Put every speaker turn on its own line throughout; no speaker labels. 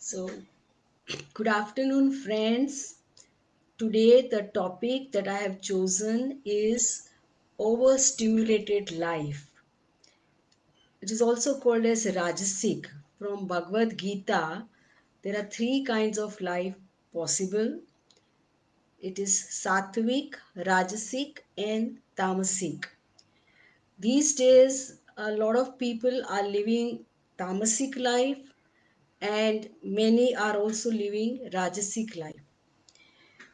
So, good afternoon, friends. Today, the topic that I have chosen is overstimulated life. It is also called as Rajasic. From Bhagavad Gita, there are three kinds of life possible. It is Sattvic, Rajasic, and Tamasic. These days, a lot of people are living Tamasic life, and many are also living Rajasic life.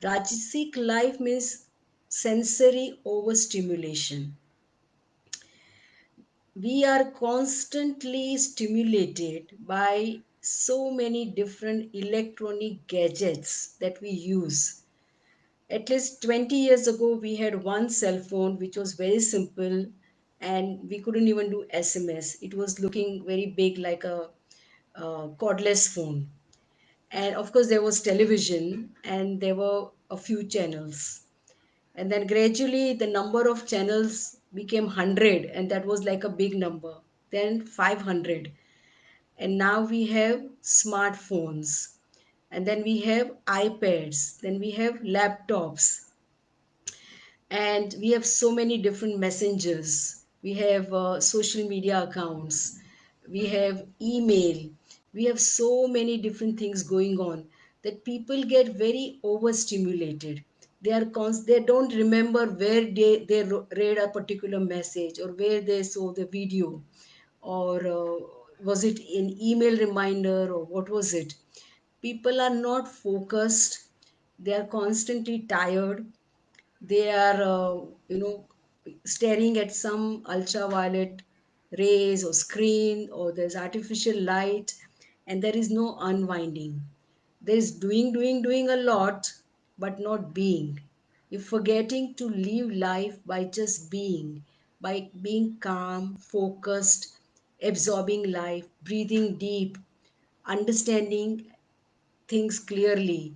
Rajasic life means sensory overstimulation. We are constantly stimulated by so many different electronic gadgets that we use. At least 20 years ago, we had one cell phone which was very simple and we couldn't even do SMS. It was looking very big like a cordless phone. And of course, there was television and there were a few channels, and then gradually the number of channels became 100, and that was like a big number, then 500, and now we have smartphones, and then we have iPads, then we have laptops, and we have so many different messengers. We have social media accounts, we have email, we have so many different things going on that people get very overstimulated. They don't remember where read a particular message, or where they saw the video, or was it an email reminder, or what was it. People are not focused, they are constantly tired, they are staring at some ultraviolet rays or screen, or there's artificial light, and there is no unwinding. There's doing a lot, but not being. You're forgetting to live life by just being, by being calm, focused, absorbing life, breathing deep, understanding things clearly,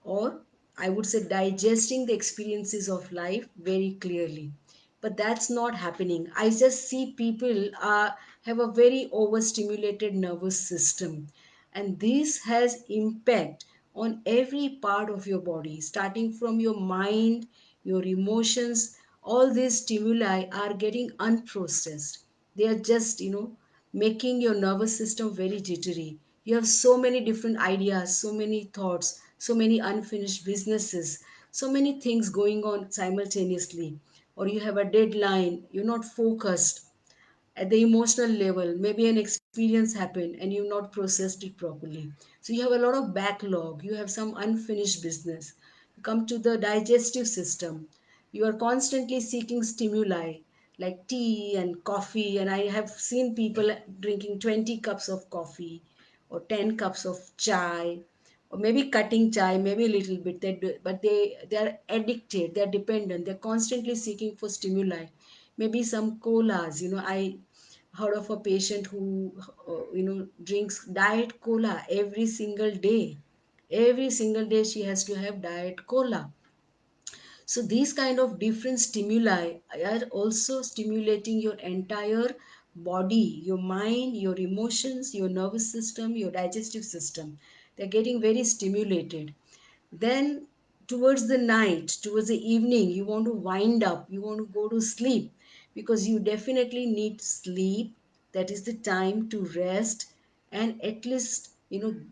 or I would say digesting the experiences of life very clearly. But that's not happening. I just see people have a very overstimulated nervous system, and this has impact on every part of your body, starting from your mind, your emotions. All these stimuli are getting unprocessed. They are just making your nervous system very jittery. You have so many different ideas, so many thoughts, so many unfinished businesses, so many things going on simultaneously. Or you have a deadline, you're not focused at the emotional level. Maybe an experience happened and you've not processed it properly. So you have a lot of backlog, you have some unfinished business. You come to the digestive system, you are constantly seeking stimuli like tea and coffee, and I have seen people drinking 20 cups of coffee or 10 cups of chai, or maybe cutting chai, maybe a little bit. But they are addicted, they're dependent, they're constantly seeking for stimuli. Maybe some colas. I heard of a patient who drinks diet cola every single day. Every single day she has to have diet cola. So these kind of different stimuli are also stimulating your entire body, your mind, your emotions, your nervous system, your digestive system. They're getting very stimulated. Then towards the night, towards the evening, you want to wind up, you want to go to sleep, because you definitely need sleep. That is the time to rest, and at least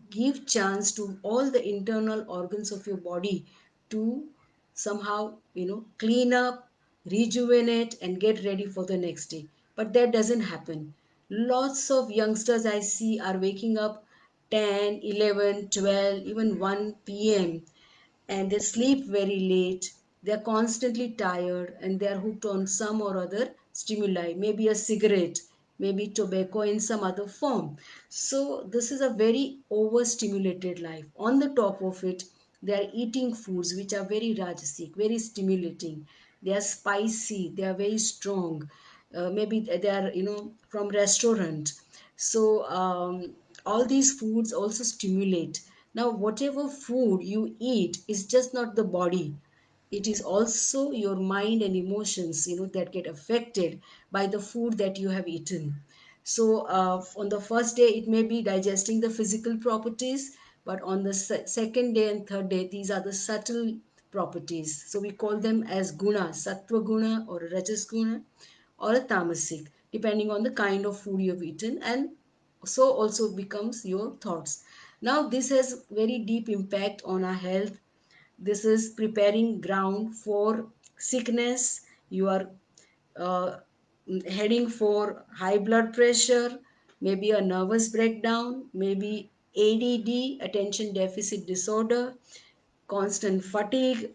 give chance to all the internal organs of your body to somehow clean up, rejuvenate, and get ready for the next day. But that doesn't happen. Lots of youngsters I see are waking up 10, 11, 12, even 1 p.m, and they sleep very late. They're constantly tired and they're hooked on some or other stimuli, maybe a cigarette, maybe tobacco in some other form. So, this is a very overstimulated life. On the top of it, they are eating foods which are very rajasic, very stimulating. They are spicy, they are very strong. Maybe they are, from restaurant. So, all these foods also stimulate. Now, whatever food you eat is just not the body, it is also your mind and emotions that get affected by the food that you have eaten. So on the first day it may be digesting the physical properties, but on the second day and third day these are the subtle properties. So we call them as guna, sattva guna or a rajas guna or a tamasic, depending on the kind of food you've eaten, and so also becomes your thoughts. Now this has very deep impact on our health. This is preparing ground for sickness. You are uh, heading for high blood pressure, maybe a nervous breakdown, maybe ADD, attention deficit disorder, constant fatigue.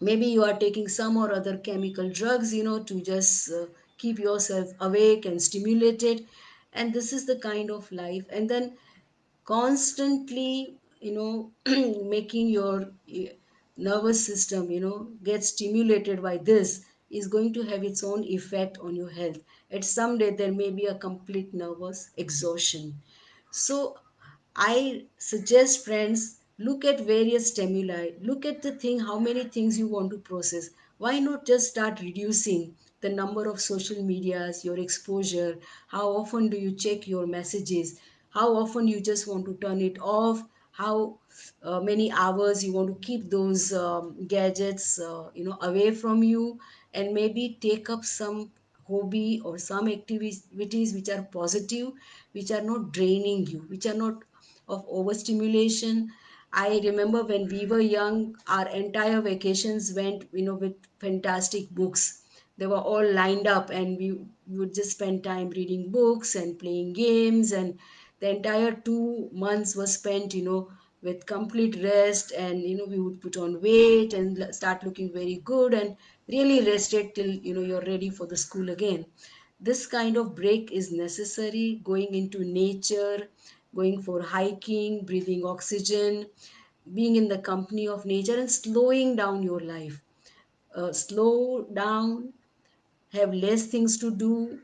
Maybe you are taking some or other chemical drugs, to just keep yourself awake and stimulated. And this is the kind of life. And then constantly, making your nervous system, get stimulated by this is going to have its own effect on your health. At some day there may be a complete nervous exhaustion. So I suggest, friends, look at various stimuli, look at the thing, how many things you want to process. Why not just start reducing the number of social medias, your exposure? How often do you check your messages? How often you just want to turn it off? How many hours you want to keep those gadgets, away from you, and maybe take up some hobby or some activities which are positive, which are not draining you, which are not of overstimulation. I remember when we were young, our entire vacations went, with fantastic books. They were all lined up, and we would just spend time reading books and playing games, and the entire 2 months was spent, with complete rest, and we would put on weight and start looking very good and really rested till you're ready for the school again. This kind of break is necessary, going into nature, going for hiking, breathing oxygen, being in the company of nature, and slowing down your life. Slow down, have less things to do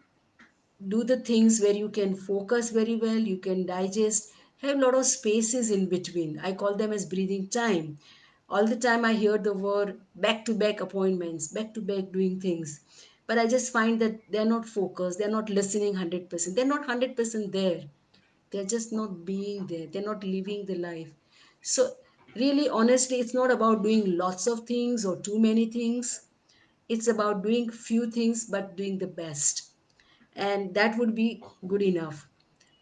the things where you can focus very well, you can digest, have a lot of spaces in between. I call them as breathing time. All the time I hear the word back to back appointments, back to back doing things. But I just find that they're not focused, they're not listening 100%, they're not 100% there. They're just not being there, they're not living the life. So, really, honestly, it's not about doing lots of things or too many things. It's about doing few things but doing the best, and that would be good enough.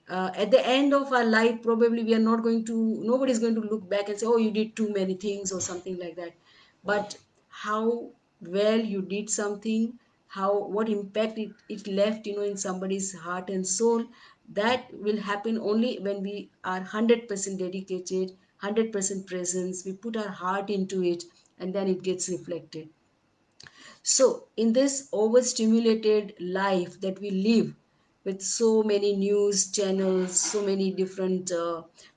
At the end of our life, probably we are not going to, nobody's going to look back and say, oh, you did too many things or something like that. But how well you did something, how, what impact it left, in somebody's heart and soul, that will happen only when we are 100% dedicated, 100% presence, we put our heart into it, and then it gets reflected. So, in this overstimulated life that we live, with so many news channels, so many different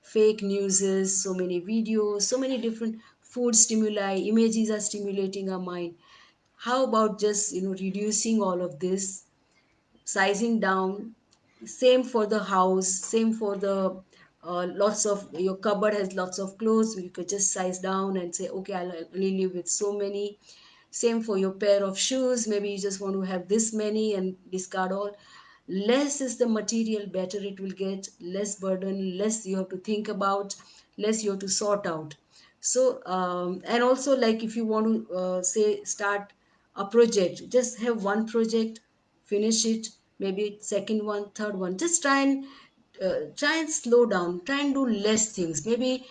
fake newses, so many videos, so many different food stimuli, images are stimulating our mind. How about just reducing all of this, sizing down? Same for the house, same for the lots of, your cupboard has lots of clothes, you could just size down and say, okay, I'll only live with so many. Same for your pair of shoes. Maybe you just want to have this many and discard all. Less is the material, better it will get. Less burden, less you have to think about, less you have to sort out. So, and also, like, if you want to say start a project, just have one project, finish it. Maybe second one, third one. Just try and slow down. Try and do less things. Maybe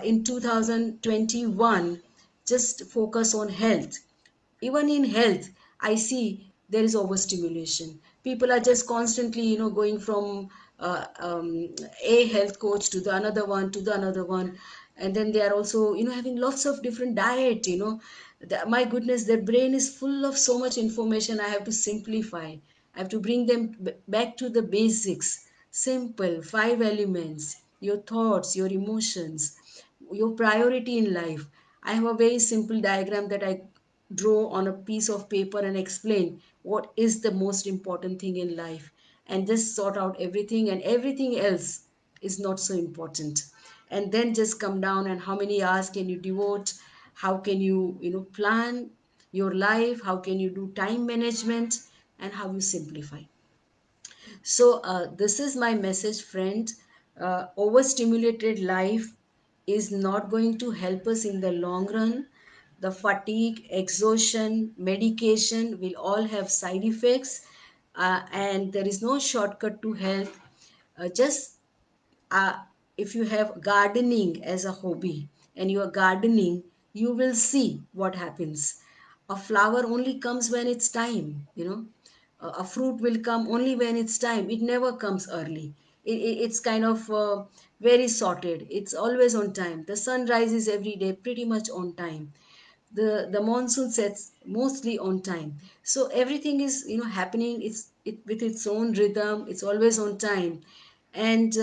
in 2021, just focus on health. Even in health, I see there is overstimulation. People are just constantly going from a health coach to the another one, to the another one. And then they are also having lots of different diet. My goodness, their brain is full of so much information. I have to simplify, I have to bring them back to the basics. Simple 5 elements: your thoughts, your emotions, your priority in life. I have a very simple diagram that I draw on a piece of paper and explain what is the most important thing in life, and just sort out everything, and everything else is not so important. And then just come down, and how many hours can you devote, how can you plan your life, how can you do time management, and how you simplify. So, this is my message, friend. Overstimulated life is not going to help us in the long run. The fatigue, exhaustion, medication will all have side effects, and there is no shortcut to health. Just uh, if you have gardening as a hobby and you are gardening, you will see what happens. A flower only comes when it's time, you know. A fruit will come only when it's time. It never comes early. It's kind of very sorted. It's always on time. The sun rises every day pretty much on time. The monsoon sets mostly on time. So everything is, you know, happening, with its own rhythm. It's always on time. And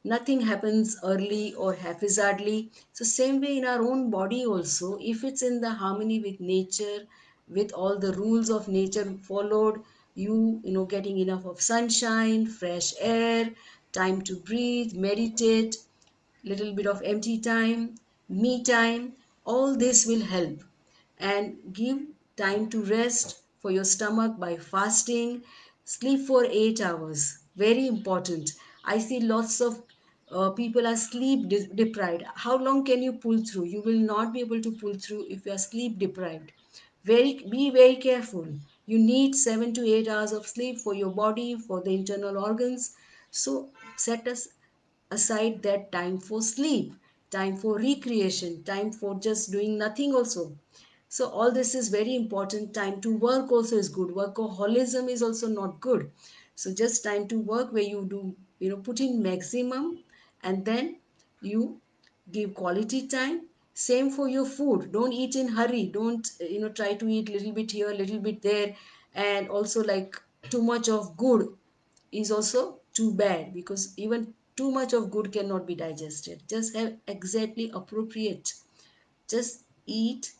nothing happens early or haphazardly. So same way in our own body also, if it's in the harmony with nature, with all the rules of nature followed, you know, getting enough of sunshine, fresh air, time to breathe, meditate, little bit of empty time, me time, all this will help. And give time to rest for your stomach by fasting. Sleep for 8 hours, very important. I see lots of people are sleep deprived. How long can you pull through? You will not be able to pull through if you are sleep deprived. Be very careful. You need 7 to 8 hours of sleep for your body, for the internal organs. So set us aside that time for sleep, time for recreation, time for just doing nothing also. So all this is very important. Time to work also is good. Workaholism is also not good. So just time to work where you do, you know, put in maximum, and then you give quality time. Same for your food. Don't eat in hurry. Don't, you know, try to eat little bit here, little bit there. And also, like, too much of good is also too bad, because even too much of good cannot be digested. Just have exactly appropriate. Just eat,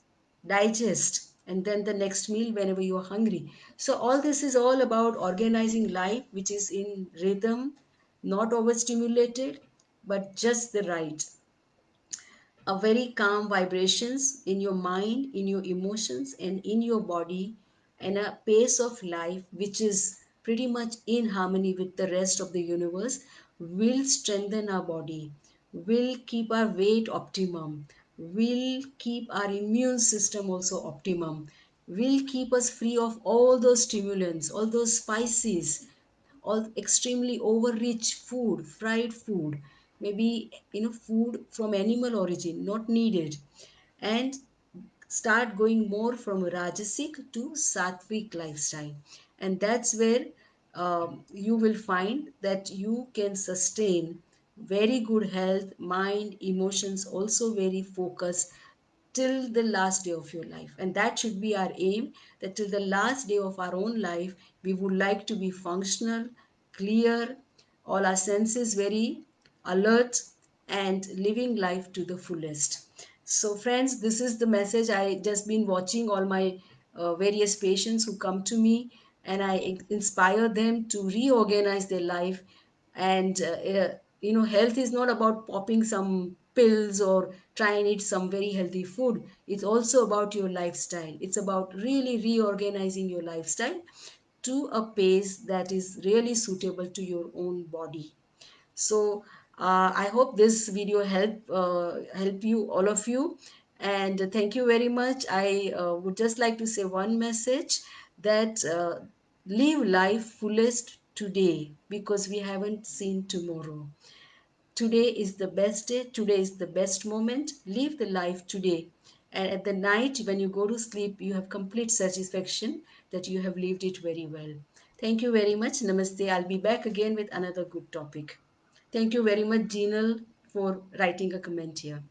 digest, and then the next meal whenever you are hungry. So all this is all about organizing life which is in rhythm, not overstimulated, but just the right, a very calm vibrations in your mind, in your emotions, and in your body, and a pace of life which is pretty much in harmony with the rest of the universe will strengthen our body, will keep our weight optimum, will keep our immune system also optimum, will keep us free of all those stimulants, all those spices, all extremely overrich food, fried food, maybe, you know, food from animal origin, not needed. And start going more from rajasic to sattvic lifestyle. And that's where you will find that you can sustain very good health, mind, emotions, also very focused till the last day of your life. And that should be our aim, that till the last day of our own life, we would like to be functional, clear, all our senses very alert, and living life to the fullest. So, friends, this is the message. I just been watching all my various patients who come to me, and I inspire them to reorganize their life. And you know, health is not about popping some pills or try and eat some very healthy food. It's also about your lifestyle. It's about really reorganizing your lifestyle to a pace that is really suitable to your own body. So I hope this video help you, all of you. And thank you very much. I would just like to say one message, that live life fullest today, because we haven't seen tomorrow. Today is the best day. Today is the best moment. Live the life today. And at the night, when you go to sleep, you have complete satisfaction that you have lived it very well. Thank you very much. Namaste. I'll be back again with another good topic. Thank you very much, Jinal, for writing a comment here.